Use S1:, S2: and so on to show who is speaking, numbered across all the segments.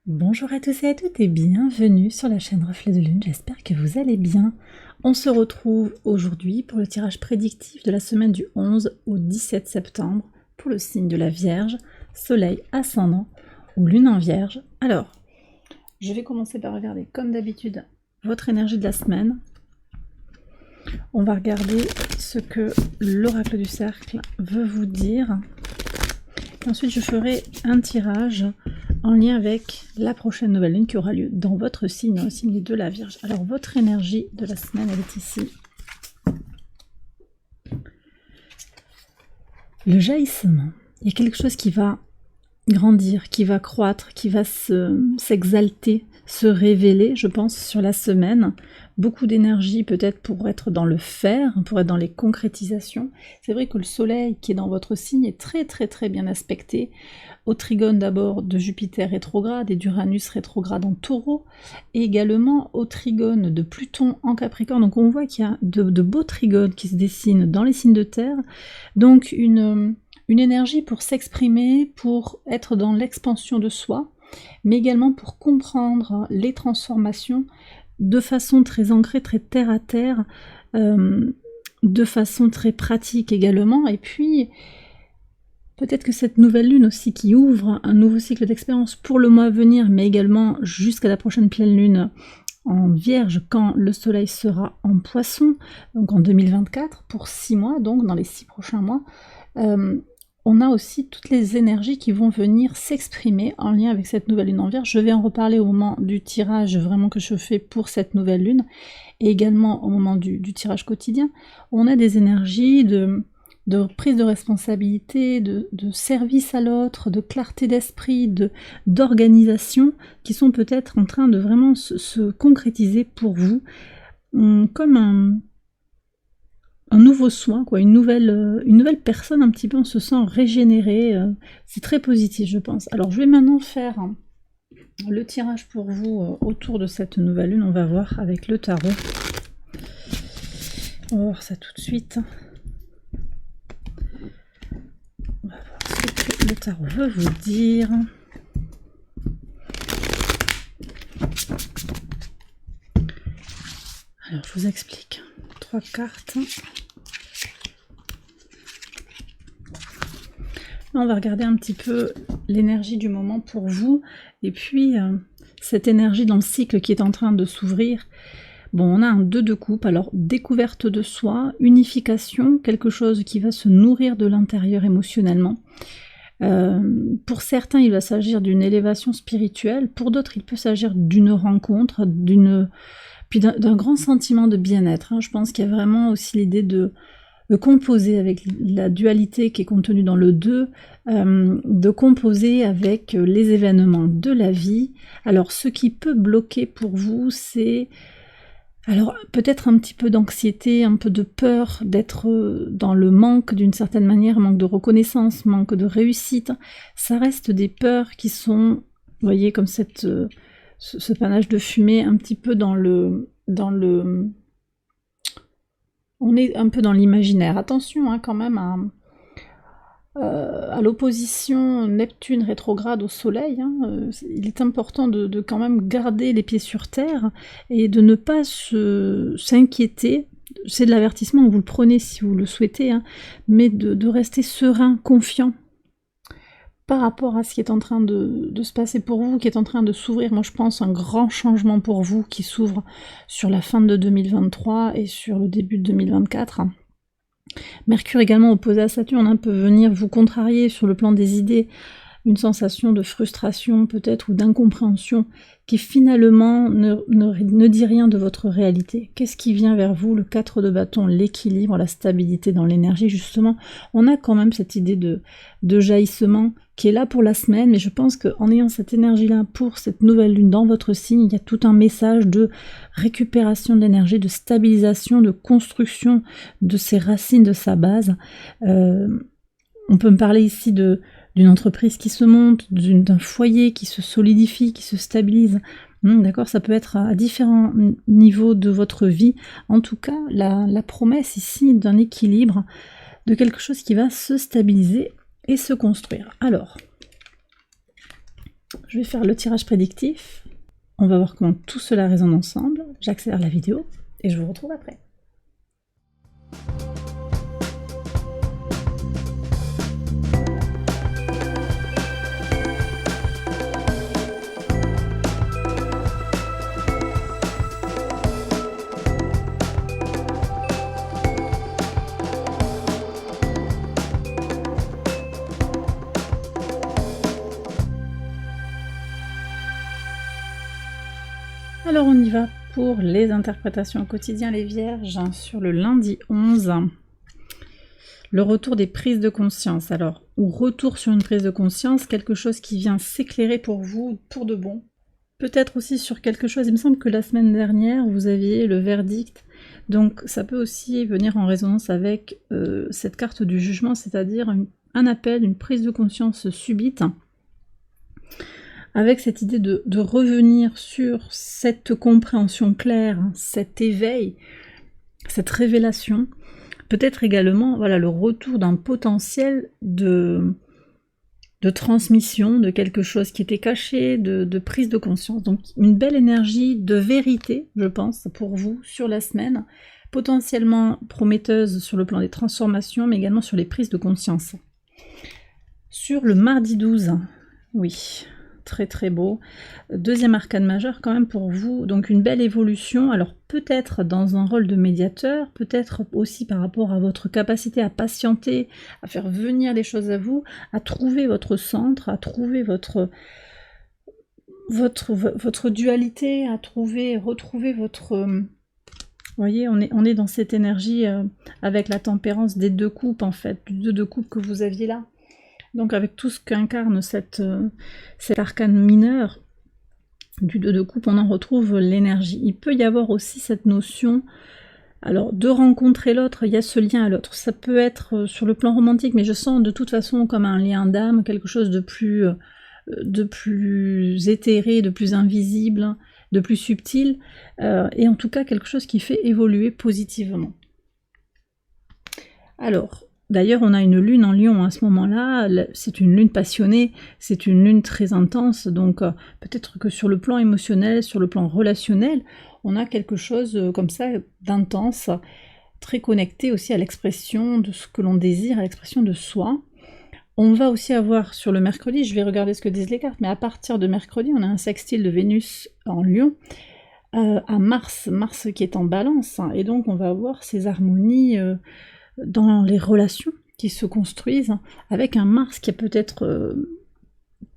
S1: Bonjour à tous et à toutes et bienvenue sur la chaîne Reflet de Lune, j'espère que vous allez bien. On se retrouve aujourd'hui pour le tirage prédictif de la semaine du 11 au 17 septembre pour le signe de la Vierge, Soleil ascendant ou Lune en Vierge. Alors, je vais commencer par regarder comme d'habitude votre énergie de la semaine. On va regarder ce que l'oracle du cercle veut vous dire. Ensuite, je ferai un tirage en lien avec la prochaine nouvelle lune qui aura lieu dans votre signe, dans le signe de la Vierge. Alors, votre énergie de la semaine, elle est ici. Le jaillissement. Il y a quelque chose qui va grandir, qui va croître, qui va s'exalter, se révéler, je pense, sur la semaine. Beaucoup d'énergie peut-être pour être dans le faire, pour être dans les concrétisations. C'est vrai que le soleil qui est dans votre signe est très bien aspecté. Au trigone d'abord de Jupiter rétrograde et d'Uranus rétrograde en Taureau, et également au trigone de Pluton en Capricorne. Donc on voit qu'il y a de beaux trigones qui se dessinent dans les signes de terre. Donc une énergie pour s'exprimer, pour être dans l'expansion de soi, mais également pour comprendre les transformations de façon très ancrée, très terre à terre, de façon très pratique également. Et puis, peut-être que cette nouvelle lune aussi qui ouvre un nouveau cycle d'expérience pour le mois à venir, mais également jusqu'à la prochaine pleine lune en Vierge, quand le soleil sera en Poisson, donc en 2024, pour 6 mois, donc dans les 6 prochains mois, on a aussi toutes les énergies qui vont venir s'exprimer en lien avec cette nouvelle lune en Vierge. Je vais en reparler au moment du tirage vraiment que je fais pour cette nouvelle lune, et également au moment du tirage quotidien. On a des énergies de prise de responsabilité, de service à l'autre, de clarté d'esprit, d'organisation, qui sont peut-être en train de vraiment se concrétiser pour vous, comme un nouveau soin, quoi, une nouvelle personne un petit peu, on se sent régénéré, c'est très positif je pense. Alors je vais maintenant faire le tirage pour vous autour de cette nouvelle lune, on va voir avec le tarot. On va voir ça tout de suite. On va voir ce que le tarot veut vous dire. Alors je vous explique. 3 cartes. On va regarder un petit peu l'énergie du moment pour vous, et puis cette énergie dans le cycle qui est en train de s'ouvrir. Bon, on a un 2 de coupe, alors découverte de soi, unification, quelque chose qui va se nourrir de l'intérieur émotionnellement. Pour certains, il va s'agir d'une élévation spirituelle, pour d'autres, il peut s'agir d'une rencontre, puis d'un grand sentiment de bien-être. Je pense qu'il y a vraiment aussi l'idée de composer avec la dualité qui est contenue dans le 2, de composer avec les événements de la vie. Alors ce qui peut bloquer pour vous, c'est alors peut-être un petit peu d'anxiété, un peu de peur d'être dans le manque d'une certaine manière, manque de reconnaissance, manque de réussite. Ça reste des peurs qui sont, vous voyez, comme ce panache de fumée, un petit peu dans le on est un peu dans l'imaginaire. Attention quand même à l'opposition Neptune rétrograde au Soleil. Il est important de quand même garder les pieds sur terre et de ne pas s'inquiéter. C'est de l'avertissement, vous le prenez si vous le souhaitez, mais de rester serein, confiant par rapport à ce qui est en train de se passer pour vous, qui est en train de s'ouvrir. Moi je pense un grand changement pour vous qui s'ouvre sur la fin de 2023 et sur le début de 2024. Mercure également opposé à Saturne peut venir vous contrarier sur le plan des idées, une sensation de frustration peut-être ou d'incompréhension qui finalement ne dit rien de votre réalité. Qu'est-ce qui vient vers vous? Le 4 de bâton, l'équilibre, la stabilité dans l'énergie justement. On a quand même cette idée de jaillissement qui est là pour la semaine, mais je pense qu'en ayant cette énergie-là pour cette nouvelle lune dans votre signe, il y a tout un message de récupération de l'énergie, de stabilisation, de construction de ses racines, de sa base. On peut me parler ici d'une entreprise qui se monte, d'un foyer qui se solidifie, qui se stabilise. D'accord, ça peut être à différents niveaux de votre vie. En tout cas, la promesse ici d'un équilibre, de quelque chose qui va se stabiliser et se construire. Alors, Je vais faire le tirage prédictif. On va voir comment tout cela résonne ensemble. J'accélère la vidéo et je vous retrouve après. Alors on y va pour les interprétations au quotidien, les vierges, sur le lundi 11. Le retour des prises de conscience. Alors, ou retour sur une prise de conscience, quelque chose qui vient s'éclairer pour vous, pour de bon. Peut-être aussi sur quelque chose, il me semble que la semaine dernière, vous aviez le verdict. Donc ça peut aussi venir en résonance avec cette carte du jugement, c'est-à-dire un appel, une prise de conscience subite, avec cette idée de revenir sur cette compréhension claire, cet éveil, cette révélation. Peut-être également voilà, le retour d'un potentiel de transmission, de quelque chose qui était caché, de prise de conscience. Donc une belle énergie de vérité, je pense, pour vous sur la semaine, potentiellement prometteuse sur le plan des transformations, mais également sur les prises de conscience. Sur le mardi 12, oui, très très beau. Deuxième arcane majeur quand même pour vous, donc une belle évolution, alors peut-être dans un rôle de médiateur, peut-être aussi par rapport à votre capacité à patienter, à faire venir les choses à vous, à trouver votre centre, à trouver votre dualité, à retrouver votre... Vous voyez, on est dans cette énergie avec la tempérance des deux coupes en fait, des deux coupes que vous aviez là. Donc avec tout ce qu'incarne cet arcane mineur du 2 de coupe, on en retrouve l'énergie. Il peut y avoir aussi cette notion, alors de rencontrer l'autre, il y a ce lien à l'autre. Ça peut être sur le plan romantique, mais je sens de toute façon comme un lien d'âme, quelque chose de plus éthéré, de plus invisible, de plus subtil, et en tout cas quelque chose qui fait évoluer positivement. Alors, d'ailleurs, on a une lune en Lion à ce moment-là, c'est une lune passionnée, c'est une lune très intense, donc peut-être que sur le plan émotionnel, sur le plan relationnel, on a quelque chose comme ça d'intense, très connecté aussi à l'expression de ce que l'on désire, à l'expression de soi. On va aussi avoir sur le mercredi, je vais regarder ce que disent les cartes, mais à partir de mercredi, on a un sextile de Vénus en Lion, à Mars qui est en Balance, et donc on va avoir ces harmonies dans les relations qui se construisent, avec un Mars qui a peut-être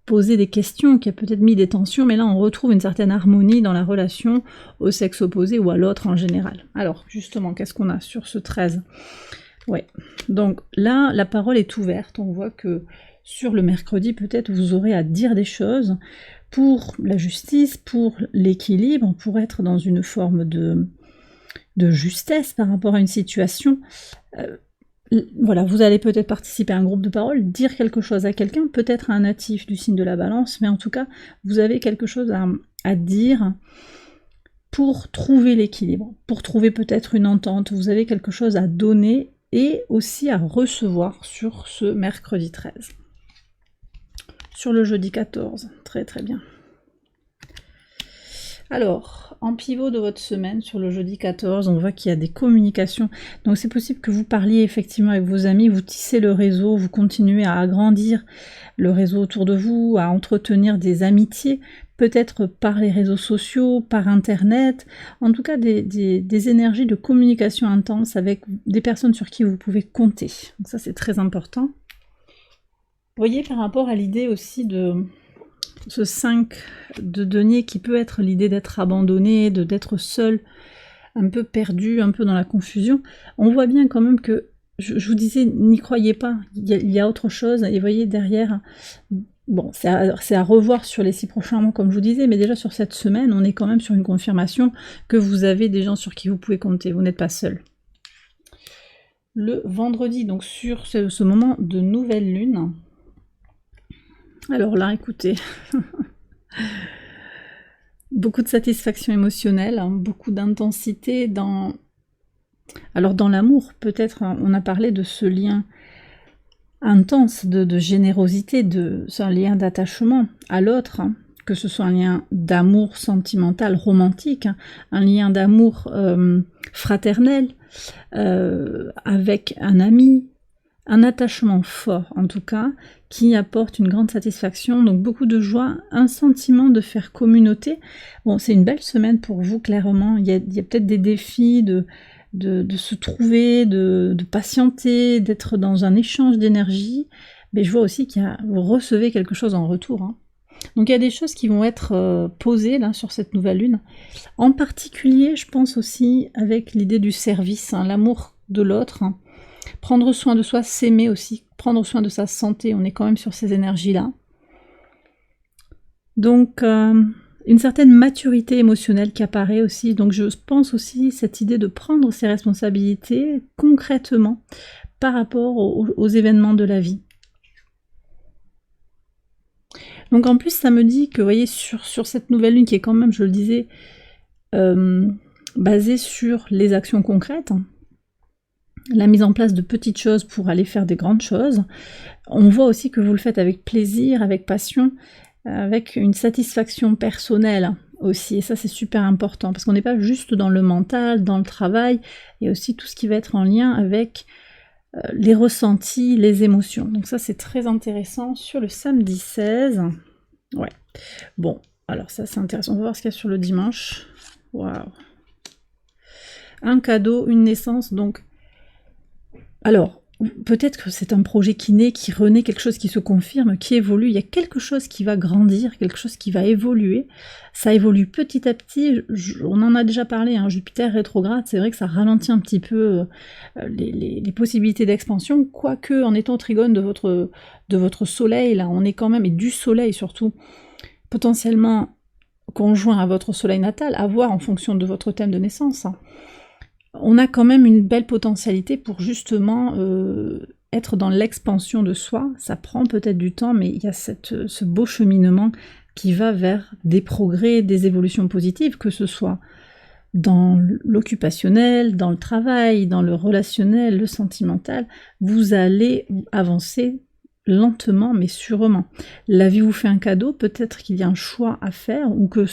S1: posé des questions, qui a peut-être mis des tensions, mais là on retrouve une certaine harmonie dans la relation au sexe opposé ou à l'autre en général. Alors justement, qu'est-ce qu'on a sur ce 13 ? Ouais, donc là la parole est ouverte, on voit que sur le mercredi peut-être vous aurez à dire des choses pour la justice, pour l'équilibre, pour être dans une forme de justesse par rapport à une situation. Voilà, vous allez peut-être participer à un groupe de parole, dire quelque chose à quelqu'un, peut-être à un natif du signe de la Balance, mais en tout cas, vous avez quelque chose à dire pour trouver l'équilibre, pour trouver peut-être une entente, vous avez quelque chose à donner et aussi à recevoir sur ce mercredi 13. Sur le jeudi 14, très très bien. Alors, en pivot de votre semaine, sur le jeudi 14, on voit qu'il y a des communications. Donc c'est possible que vous parliez effectivement avec vos amis, vous tissez le réseau, vous continuez à agrandir le réseau autour de vous, à entretenir des amitiés, peut-être par les réseaux sociaux, par internet, en tout cas des énergies de communication intense avec des personnes sur qui vous pouvez compter. Donc ça c'est très important. Vous voyez par rapport à l'idée aussi de ce 5 de denier qui peut être l'idée d'être abandonné, d'être seul, un peu perdu, un peu dans la confusion, on voit bien quand même que, je vous disais, n'y croyez pas, il y a autre chose, et vous voyez derrière, bon, c'est à revoir sur les 6 prochains mois comme je vous disais, mais déjà sur cette semaine, on est quand même sur une confirmation que vous avez des gens sur qui vous pouvez compter, vous n'êtes pas seul. Le vendredi, donc sur ce moment de nouvelle lune, alors là, écoutez, beaucoup de satisfaction émotionnelle, hein, beaucoup d'intensité dans l'amour, peut-être, on a parlé de ce lien intense de générosité, c'est un lien d'attachement à l'autre, hein, que ce soit un lien d'amour sentimental, romantique, hein, un lien d'amour fraternel, avec un ami, un attachement fort en tout cas, qui apporte une grande satisfaction, donc beaucoup de joie, un sentiment de faire communauté. Bon, c'est une belle semaine pour vous, clairement. Il y a peut-être des défis de se trouver, de patienter, d'être dans un échange d'énergie, mais je vois aussi vous recevez quelque chose en retour, hein. Donc il y a des choses qui vont être posées là sur cette nouvelle lune. En particulier, je pense aussi avec l'idée du service, hein, l'amour de l'autre, hein. Prendre soin de soi, s'aimer aussi, prendre soin de sa santé, on est quand même sur ces énergies-là. Donc une certaine maturité émotionnelle qui apparaît aussi, donc je pense aussi cette idée de prendre ses responsabilités concrètement par rapport aux événements de la vie. Donc en plus ça me dit que, vous voyez, sur cette nouvelle lune qui est quand même, je le disais, basée sur les actions concrètes, la mise en place de petites choses pour aller faire des grandes choses, on voit aussi que vous le faites avec plaisir, avec passion, avec une satisfaction personnelle aussi, et ça c'est super important, parce qu'on n'est pas juste dans le mental, dans le travail, il y a aussi tout ce qui va être en lien avec les ressentis, les émotions. Donc ça c'est très intéressant sur le samedi 16. Ouais. Bon, alors ça c'est intéressant. On va voir ce qu'il y a sur le dimanche. Waouh. Un cadeau, une naissance, donc. Alors, peut-être que c'est un projet qui naît, qui renaît, quelque chose qui se confirme, qui évolue. Il y a quelque chose qui va grandir, quelque chose qui va évoluer. Ça évolue petit à petit. On en a déjà parlé, hein, Jupiter rétrograde, c'est vrai que ça ralentit un petit peu les possibilités d'expansion, quoique en étant au trigone de votre soleil, là, on est quand même, et du soleil surtout, potentiellement conjoint à votre soleil natal, à voir en fonction de votre thème de naissance, hein. On a quand même une belle potentialité pour justement être dans l'expansion de soi. Ça prend peut-être du temps, mais il y a ce beau cheminement qui va vers des progrès, des évolutions positives, que ce soit dans l'occupationnel, dans le travail, dans le relationnel, le sentimental. Vous allez avancer lentement mais sûrement. La vie vous fait un cadeau, peut-être qu'il y a un choix à faire, ou que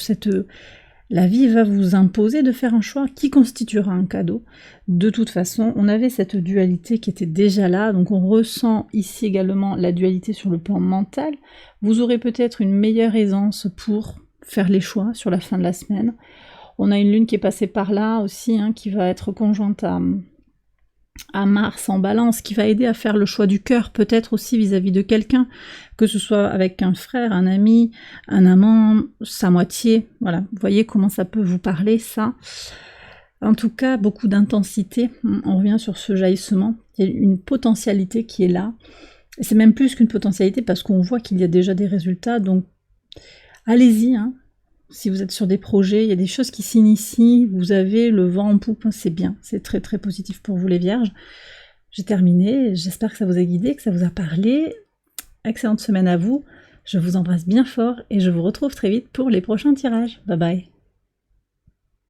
S1: la vie va vous imposer de faire un choix qui constituera un cadeau. De toute façon, on avait cette dualité qui était déjà là, donc on ressent ici également la dualité sur le plan mental. Vous aurez peut-être une meilleure aisance pour faire les choix sur la fin de la semaine. On a une lune qui est passée par là aussi, hein, qui va être conjointe à Mars en Balance, qui va aider à faire le choix du cœur, peut-être aussi vis-à-vis de quelqu'un, que ce soit avec un frère, un ami, un amant, sa moitié, voilà, vous voyez comment ça peut vous parler, ça. En tout cas, beaucoup d'intensité, on revient sur ce jaillissement, il y a une potentialité qui est là, et c'est même plus qu'une potentialité, parce qu'on voit qu'il y a déjà des résultats, donc allez-y, hein. Si vous êtes sur des projets, il y a des choses qui s'initient, vous avez le vent en poupe, c'est bien, c'est très très positif pour vous les vierges. J'ai terminé, j'espère que ça vous a guidé, que ça vous a parlé. Excellente semaine à vous, je vous embrasse bien fort et je vous retrouve très vite pour les prochains tirages. Bye bye.